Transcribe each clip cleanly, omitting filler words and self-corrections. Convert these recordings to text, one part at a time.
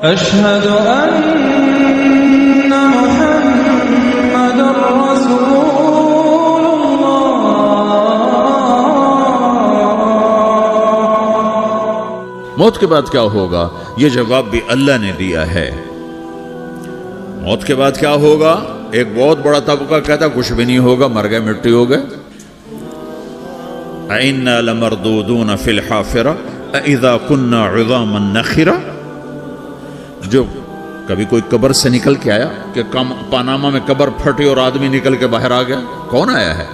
أشهد أن محمد رسول الله. موت کے بعد کیا ہوگا؟ یہ جواب بھی اللہ نے دیا ہے. موت کے بعد کیا ہوگا؟ ایک بہت بڑا طبقہ کہتا کچھ بھی نہیں ہوگا، مر گئے، مٹی ہو گئے. اِنَّا لَمَرْدُودُونَ فِي الْحَافِرَةِ اِذَا كُنَّا عِظَامًا نَخِرَةً. جو کبھی کوئی قبر سے نکل کے آیا کہ پاناما میں قبر پھٹی اور آدمی نکل کے باہر آ گیا؟ کون آیا ہے؟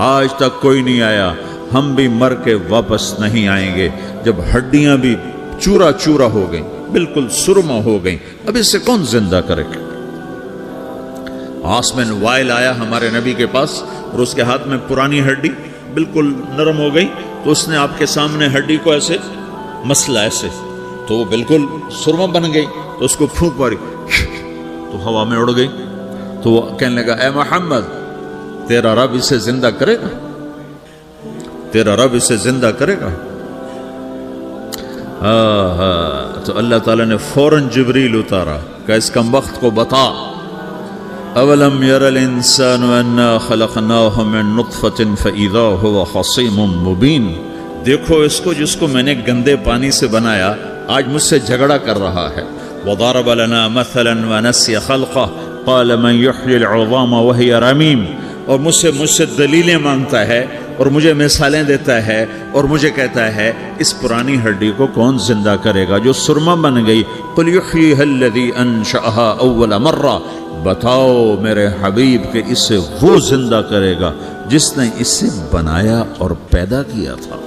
آج تک کوئی نہیں آیا. ہم بھی مر کے واپس نہیں آئیں گے. جب ہڈیاں بھی چورا چورا ہو گئیں، بالکل سرما ہو گئیں، اب اس سے کون زندہ کرے گا؟ آسمن وائل آیا ہمارے نبی کے پاس اور اس کے ہاتھ میں پرانی ہڈی بالکل نرم ہو گئی، تو اس نے آپ کے سامنے ہڈی کو ایسے مسلا، ایسے تو وہ بالکل سرما بن گئی. تو اس کو پھونک ماری تو ہوا میں اڑ گئی. تو وہ کہنے لگا اے محمد، تیرا رب اسے زندہ کرے گا؟ تیرا رب اسے زندہ کرے گا؟ تو اللہ تعالیٰ نے فوراً جبریل اتارا کہ اس کمبخت کو بتا، اولم یر الانسان انا خلقناہ من نطفۃ فاذا هو خصیم مبین. دیکھو اس کو جس کو میں نے گندے پانی سے بنایا، آج مجھ سے جھگڑا کر رہا ہے. وضرب لنا مثلا ونسی خلقہ قال من یحیی العظام وہی رمیم. اور مجھ سے دلیلیں مانگتا ہے اور مجھے مثالیں دیتا ہے اور مجھے کہتا ہے اس پرانی ہڈی کو کون زندہ کرے گا جو سرما بن گئی. قل یحییھا الذی انشأھا اول مرہ. بتاؤ میرے حبیب کہ اسے وہ زندہ کرے گا جس نے اسے بنایا اور پیدا کیا تھا.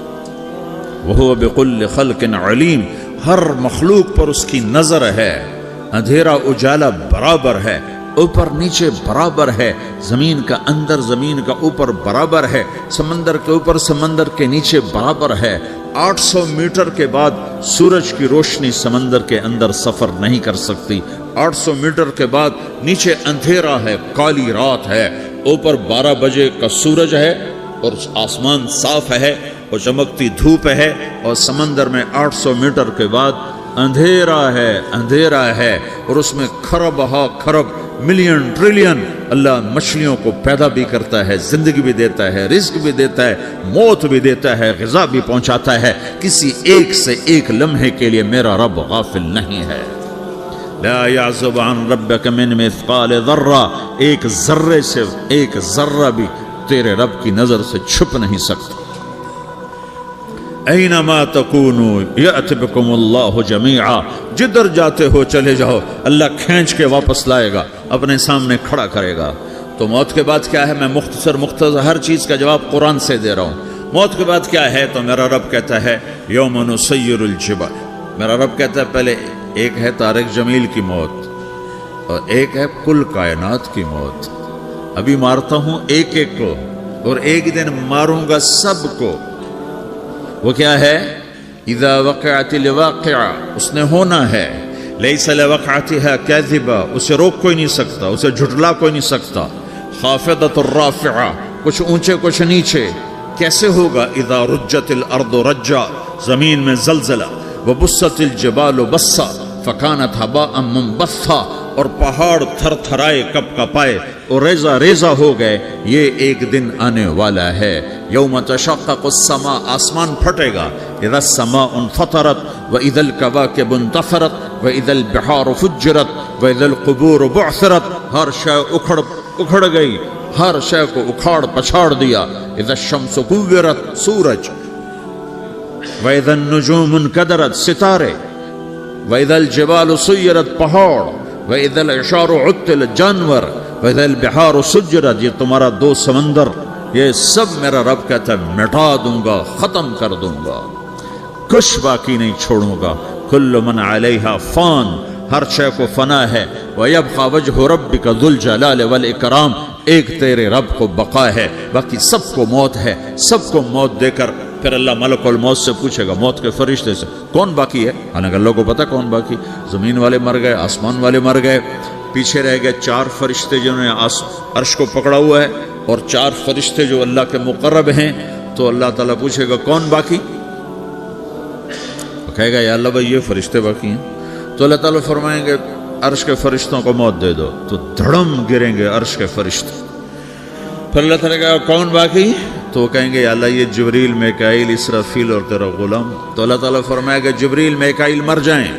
وہو بکل خلق علیم. ہر مخلوق پر اس کی نظر ہے. اندھیرا اجالا برابر ہے، اوپر نیچے برابر ہے، زمین کا اندر زمین کا اوپر برابر ہے، سمندر کے اوپر سمندر کے نیچے برابر ہے. 800 میٹر کے بعد سورج کی روشنی سمندر کے اندر سفر نہیں کر سکتی. 800 میٹر کے بعد نیچے اندھیرا ہے، کالی رات ہے، اوپر 12 بجے کا سورج ہے اور آسمان صاف ہے اور چمکتی دھوپ ہے، اور سمندر میں 800 میٹر کے بعد اندھیرا ہے اور اس میں کھرب ہا کھرب ملین ٹریلین اللہ مچھلیوں کو پیدا بھی کرتا ہے، زندگی بھی دیتا ہے، رزق بھی دیتا ہے، موت بھی دیتا ہے، غذا بھی پہنچاتا ہے. کسی ایک سے ایک لمحے کے لیے میرا رب غافل نہیں ہے. لا يعزب عن ربك من مثقال ذرہ. ایک ذرے سے ایک ذرہ بھی تیرے رب کی نظر سے چھپ نہیں سکتا. اینما تکونوا یأت بکم اللہ جمیعا. جدھر جاتے ہو چلے جاؤ، اللہ کھینچ کے واپس لائے گا، اپنے سامنے کھڑا کرے گا. تو موت کے بعد کیا ہے؟ میں مختصر ہر چیز کا جواب قرآن سے دے رہا ہوں. موت کے بعد کیا ہے؟ تو میرا رب کہتا ہے یوم نسیر الجبال. میرا رب کہتا ہے پہلے ایک ہے طارق جمیل کی موت اور ایک ہے کل کائنات کی موت. ابھی مارتا ہوں ایک ایک کو اور ایک دن ماروں گا سب کو. وہ کیا ہے؟ اذا وقعت الواقعہ. اس نے ہونا ہے. لیس لوقعتها کاذبہ. اسے روک کوئی نہیں سکتا، اسے جھٹلا کوئی نہیں سکتا. خافضۃ الرافعہ. کچھ اونچے کچھ نیچے. کیسے ہوگا؟ اذا رجت الارض رجا. زمین میں زلزلہ. وبست الجبال بسا فکانت ہباء منبثا. اور پہاڑ تھر تھرائے کپ کپائے اور ریزہ ریزہ ہو گئے. یہ ایک دن آنے والا ہے. یوم تشقق السماء. آسمان پھٹے گا. اذا السماء انفطرت واذا الكواكب انتثرت واذا البحار فجرت واذا القبور بعثرت. ہر شے اکھڑ گئی، ہر شے کو اکھاڑ پچھاڑ دیا. اذا الشمس كورت. سورج. واذا النجوم انكدرت. ستارے. واذا الجبال سيرت. پہاڑ. وَإِذَا الْعِشَارُ عُطِّلَتْ. جانور. وَإِذَا الْبِحَارُ سُجِّرَتْ. یہ تمہارا دو سمندر، یہ سب میرا رب کہتا ہے مٹا دوں گا، ختم کر دوں گا، کچھ باقی نہیں چھوڑوں گا. كُلُّ مَنْ عَلَيْهَا فان. ہر شے کو فنا ہے. وَيَبْقَى وَجْهُ رَبِّكَ ذُو الْجَلَالِ وَالْإِكْرَامِ. ایک تیرے رب کو بقا ہے، باقی سب کو موت ہے. سب کو موت دے کر پھر اللہ ملک الموت سے پوچھے گا، موت کے فرشتے سے، کون باقی ہے؟ حالانکہ اللہ کو پتہ کون باقی. زمین والے مر گئے، آسمان والے مر گئے، پیچھے رہ گئے 4 فرشتے جنہوں نے عرش کو پکڑا ہوا ہے اور 4 فرشتے جو اللہ کے مقرب ہیں. تو اللہ تعالیٰ پوچھے گا کون باقی؟ کہے گا یا اللہ بھائی یہ فرشتے باقی ہیں. تو اللہ تعالیٰ فرمائیں گے عرش کے فرشتوں کو موت دے دو، تو دھڑم گریں گے عرش کے فرشتے. پھر اللہ تعالیٰ کہا کون باقی؟ تو وہ کہیں گے یا اللہ یہ جبریل، میکائیل، اسرافیل اور تیرا غلام. تو اللہ تعالیٰ فرمائے گا جبریل، میکائیل مر جائیں.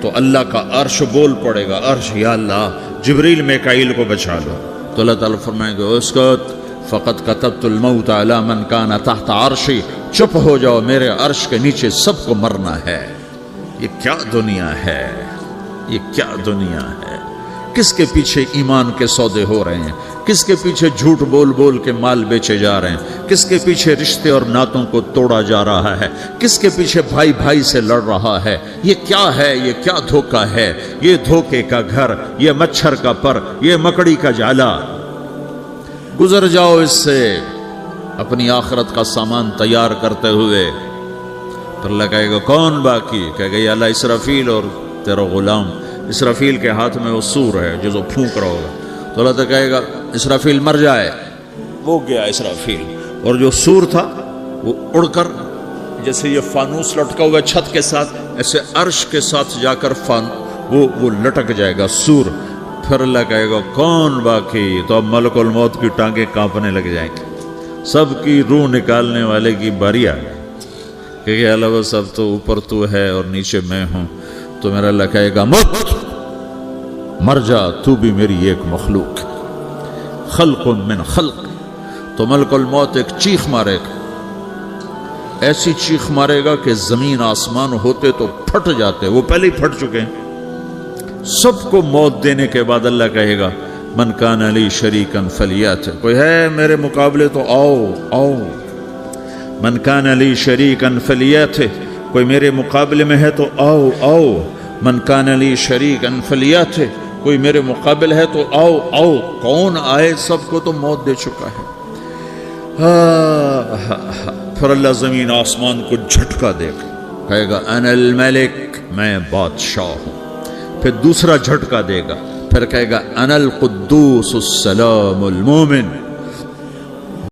تو اللہ کا عرش بول پڑے گا، عرش یا اللہ جبریل، میکائیل کو بچا لو. تو اللہ تعالیٰ فرمائیں گے اسکت فقط کتبت الموت علی من کان تحت عرشی، چپ ہو جاؤ، میرے عرش کے نیچے سب کو مرنا ہے. یہ کیا دنیا ہے، یہ کیا دنیا ہے. کس کے پیچھے ایمان کے سودے ہو رہے ہیں، کس کے پیچھے جھوٹ بول بول کے مال بیچے جا رہے ہیں، کس کے پیچھے رشتے اور ناتوں کو توڑا جا رہا ہے، کس کے پیچھے بھائی بھائی سے لڑ رہا ہے. یہ کیا ہے، یہ کیا دھوکہ ہے، یہ دھوکے کا گھر، یہ مچھر کا پر، یہ مکڑی کا جالا. گزر جاؤ اس سے اپنی آخرت کا سامان تیار کرتے ہوئے. پھر اللہ کہے گا کون باقی؟ کہے گا یا اللہ اسرافیل اور تیرا غلام. اسرافیل کے ہاتھ میں وہ سور ہے جو پھونک رہا ہوگا. تو اللہ تعالیٰ کہے گا اسرافیل مر جائے. وہ گیا اسرافیل، اور جو سور تھا وہ اڑ کر جیسے یہ فانوس لٹکا ہوا چھت کے ساتھ، ایسے عرش کے ساتھ جا کر وہ لٹک جائے گا سور. پھر اللہ کہے گا کون باقی؟ تو اب ملک الموت کی ٹانگیں کانپنے لگ جائیں گی. سب کی روح نکالنے والے کی باری آ گئی کہ اللہ وہ سب تو اوپر تو ہے اور نیچے میں ہوں. تو میرا اللہ کہے گا مت، مر جا، تو بھی میری ایک مخلوق، خلق من خلق. تو ملک الموت ایک چیخ مارے گا، ایسی چیخ مارے گا کہ زمین آسمان ہوتے تو پھٹ جاتے، وہ پہلے ہی پھٹ چکے ہیں. سب کو موت دینے کے بعد اللہ کہے گا من کان لی شریکا فلیات، کوئی ہے میرے مقابلے تو آؤ آؤ. من کان لی شریکا فلیات، کوئی میرے مقابلے میں ہے تو آؤ آؤ. من کان لی شریکا فلیات، کوئی میرے مقابل ہے تو آؤ آؤ. کون آئے؟ سب کو تو موت دے چکا ہے. پھر اللہ زمین آسمان کو جھٹکا دے گا، کہے گا انا الملک، میں بادشاہ ہوں. پھر دوسرا جھٹکا دے گا، پھر کہے گا انا القدوس السلام المومن،